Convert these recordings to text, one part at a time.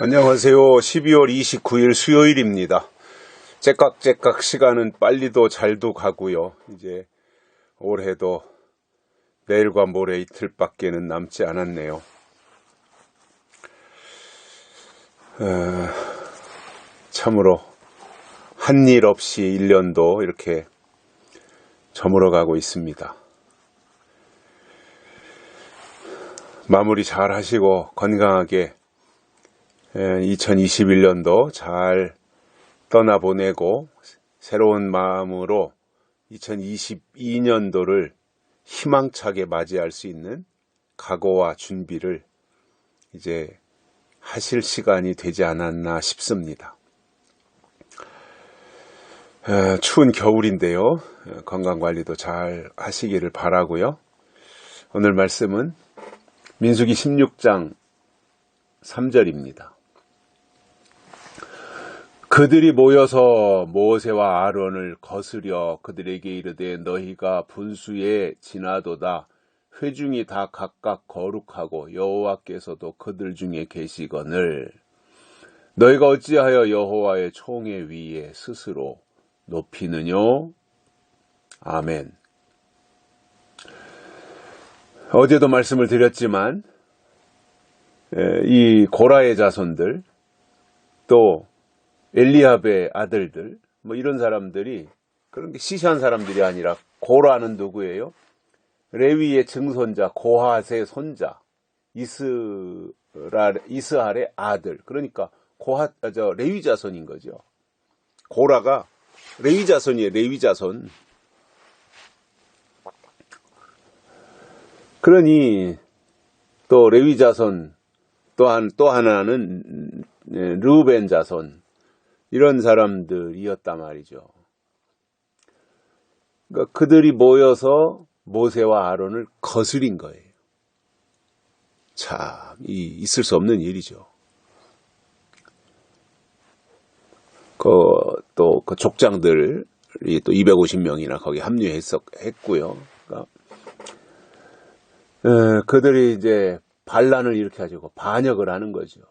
안녕하세요. 12월 29일 수요일입니다. 째깍째깍 시간은 빨리도 잘도 가고요. 이제 올해도 내일과 모레 이틀밖에는 남지 않았네요. 참으로 한 일 없이 1년도 이렇게 저물어가고 있습니다. 마무리 잘 하시고 건강하게 2021년도 잘 떠나보내고 새로운 마음으로 2022년도를 희망차게 맞이할 수 있는 각오와 준비를 이제 하실 시간이 되지 않았나 싶습니다. 추운 겨울인데요. 건강관리도 잘 하시기를 바라고요. 오늘 말씀은 민수기 16장 3절입니다. 그들이 모여서 모세와 아론을 거스려 그들에게 이르되 너희가 분수에 지나도다. 회중이 다 각각 거룩하고 여호와께서도 그들 중에 계시거늘 너희가 어찌하여 여호와의 총회 위에 스스로 높이느냐? 아멘. 어제도 말씀을 드렸지만 이 고라의 자손들 또 엘리압의 아들들 뭐 이런 사람들이 그런 게 시시한 사람들이 아니라 고라는 누구예요? 레위의 증손자 고핫의 손자 이스할의 아들. 그러니까 레위 자손인 거죠. 고라가 레위 자손이에요. 레위 자손. 그러니 또 레위 자손 또 하나는 르우벤 자손 이런 사람들이었단 말이죠. 그러니까 그들이 모여서 모세와 아론을 거스린 거예요. 참 있을 수 없는 일이죠. 그 족장들이 또 250명이나 거기 합류했고요. 그러니까 그들이 이제 반란을 일으켜가지고 반역을 하는 거죠.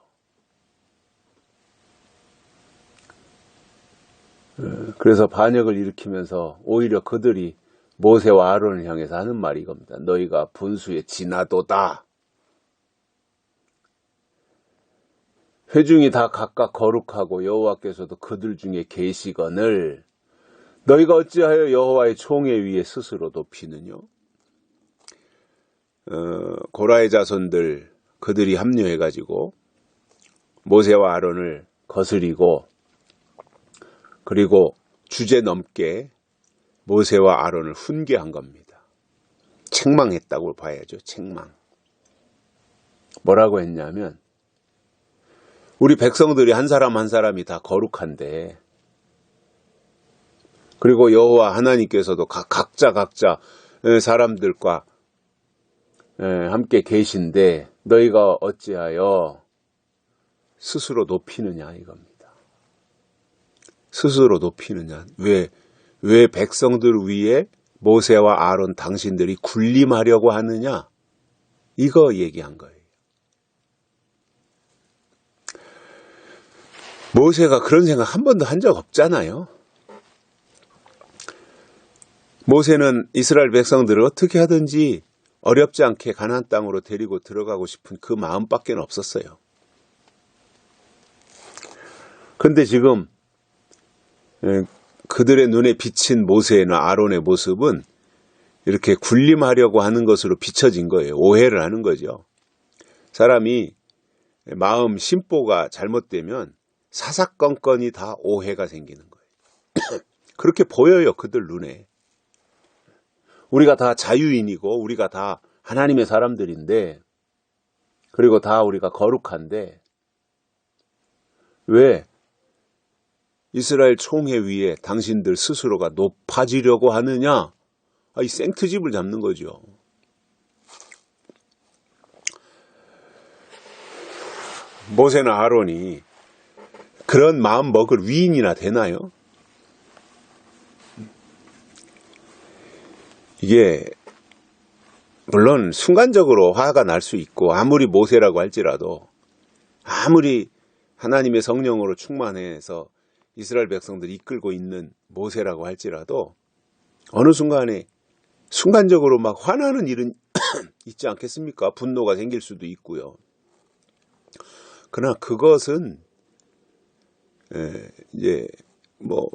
그래서 반역을 일으키면서 오히려 그들이 모세와 아론을 향해서 하는 말이 이겁니다. 너희가 분수에 지나도다. 회중이 다 각각 거룩하고 여호와께서도 그들 중에 계시거늘 너희가 어찌하여 여호와의 총회 위에 스스로 높이느냐? 고라의 자손들 그들이 합류해가지고 모세와 아론을 거스리고 그리고 주제넘게 모세와 아론을 훈계한 겁니다. 책망했다고 봐야죠. 책망. 뭐라고 했냐면 우리 백성들이 한 사람 한 사람이 다 거룩한데 그리고 여호와 하나님께서도 각자 사람들과 함께 계신데 너희가 어찌하여 스스로 높이느냐 이겁니다. 스스로 높이느냐. 왜 백성들 위에 모세와 아론 당신들이 군림하려고 하느냐? 이거 얘기한 거예요. 모세가 그런 생각 한 번도 한 적 없잖아요. 모세는 이스라엘 백성들을 어떻게 하든지 어렵지 않게 가나안 땅으로 데리고 들어가고 싶은 그 마음밖에 없었어요. 그런데 지금 그들의 눈에 비친 모세나 아론의 모습은 이렇게 군림하려고 하는 것으로 비춰진 거예요. 오해를 하는 거죠. 사람이 마음 심보가 잘못되면 사사건건이 다 오해가 생기는 거예요. 그렇게 보여요. 그들 눈에. 우리가 다 자유인이고 우리가 다 하나님의 사람들인데 그리고 다 우리가 거룩한데 왜 이스라엘 총회 위에 당신들 스스로가 높아지려고 하느냐? 이 생트집을 잡는 거죠. 모세나 아론이 그런 마음 먹을 위인이나 되나요? 이게 물론 순간적으로 화가 날 수 있고 아무리 모세라고 할지라도 아무리 하나님의 성령으로 충만해서 이스라엘 백성들이 이끌고 있는 모세라고 할지라도 어느 순간에 순간적으로 막 화나는 일은 있지 않겠습니까? 분노가 생길 수도 있고요. 그러나 그것은 이제 뭐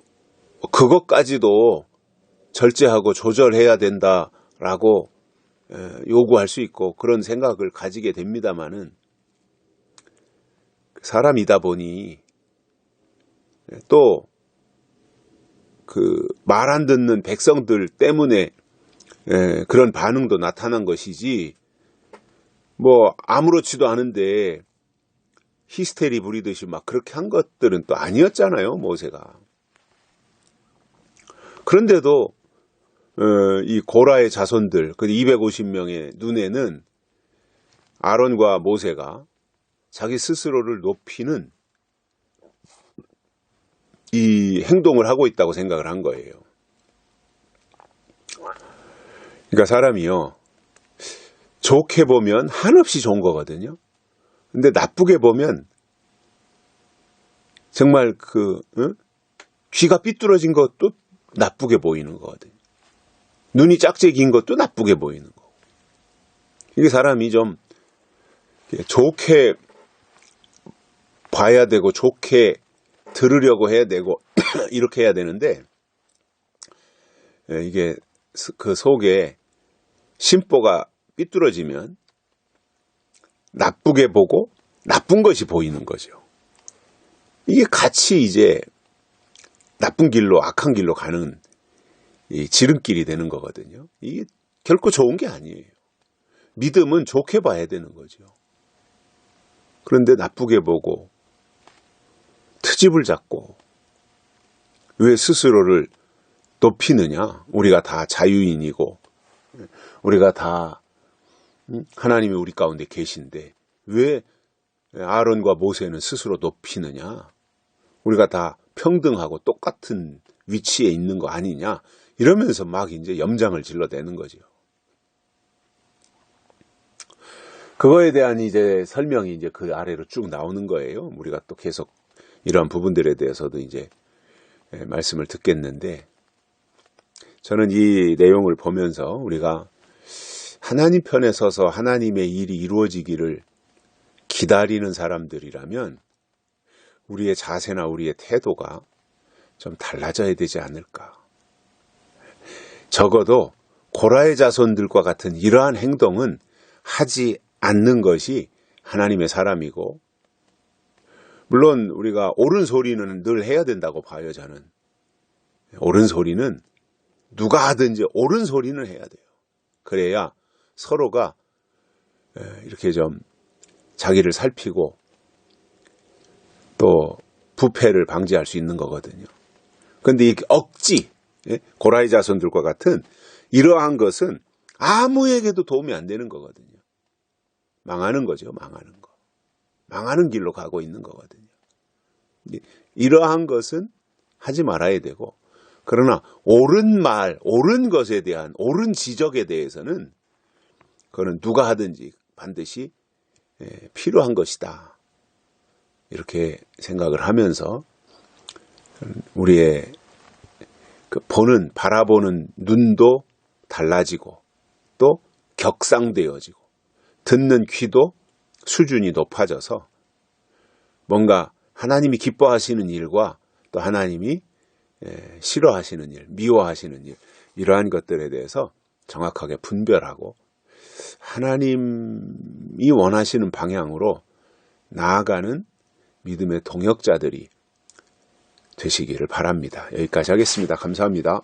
그것까지도 절제하고 조절해야 된다라고 요구할 수 있고 그런 생각을 가지게 됩니다마는 사람이다 보니 또 그 말 안 듣는 백성들 때문에 그런 반응도 나타난 것이지 뭐 아무렇지도 않은데 히스테리 부리듯이 막 그렇게 한 것들은 또 아니었잖아요, 모세가. 그런데도 이 고라의 자손들, 그 250명의 눈에는 아론과 모세가 자기 스스로를 높이는 이 행동을 하고 있다고 생각을 한 거예요. 그러니까 사람이요, 좋게 보면 한없이 좋은 거거든요. 근데 나쁘게 보면 정말 귀가 삐뚤어진 것도 나쁘게 보이는 거거든요. 눈이 짝짝이인 것도 나쁘게 보이는 거고. 이게 사람이 좀 좋게 봐야 되고 좋게 들으려고 해야 되고 이렇게 해야 되는데 이게 그 속에 심보가 삐뚤어지면 나쁘게 보고 나쁜 것이 보이는 거죠. 이게 같이 이제 나쁜 길로 악한 길로 가는 이 지름길이 되는 거거든요. 이게 결코 좋은 게 아니에요. 믿음은 좋게 봐야 되는 거죠. 그런데 나쁘게 보고 트집을 잡고 왜 스스로를 높이느냐? 우리가 다 자유인이고 우리가 다 하나님이 우리 가운데 계신데 왜 아론과 모세는 스스로 높이느냐? 우리가 다 평등하고 똑같은 위치에 있는 거 아니냐? 이러면서 막 이제 염장을 질러대는 거죠. 그거에 대한 이제 설명이 이제 그 아래로 쭉 나오는 거예요. 우리가 또 계속 이러한 부분들에 대해서도 이제 말씀을 듣겠는데, 저는 이 내용을 보면서 우리가 하나님 편에 서서 하나님의 일이 이루어지기를 기다리는 사람들이라면 우리의 자세나 우리의 태도가 좀 달라져야 되지 않을까. 적어도 고라의 자손들과 같은 이러한 행동은 하지 않는 것이 하나님의 사람이고, 물론 우리가 옳은 소리는 늘 해야 된다고 봐요. 저는 옳은 소리는 누가 하든지 옳은 소리는 해야 돼요. 그래야 서로가 이렇게 좀 자기를 살피고 또 부패를 방지할 수 있는 거거든요. 그런데 이 억지, 고라의 자손들과 같은 이러한 것은 아무에게도 도움이 안 되는 거거든요. 망하는 거죠. 망하는 거. 망하는 길로 가고 있는 거거든요. 이러한 것은 하지 말아야 되고, 그러나 옳은 말, 옳은 것에 대한, 옳은 지적에 대해서는 그거는 누가 하든지 반드시 필요한 것이다. 이렇게 생각을 하면서 우리의 그 바라보는 눈도 달라지고 또 격상되어지고 듣는 귀도 수준이 높아져서 뭔가 하나님이 기뻐하시는 일과 또 하나님이 싫어하시는 일, 미워하시는 일, 이러한 것들에 대해서 정확하게 분별하고 하나님이 원하시는 방향으로 나아가는 믿음의 동역자들이 되시기를 바랍니다. 여기까지 하겠습니다. 감사합니다.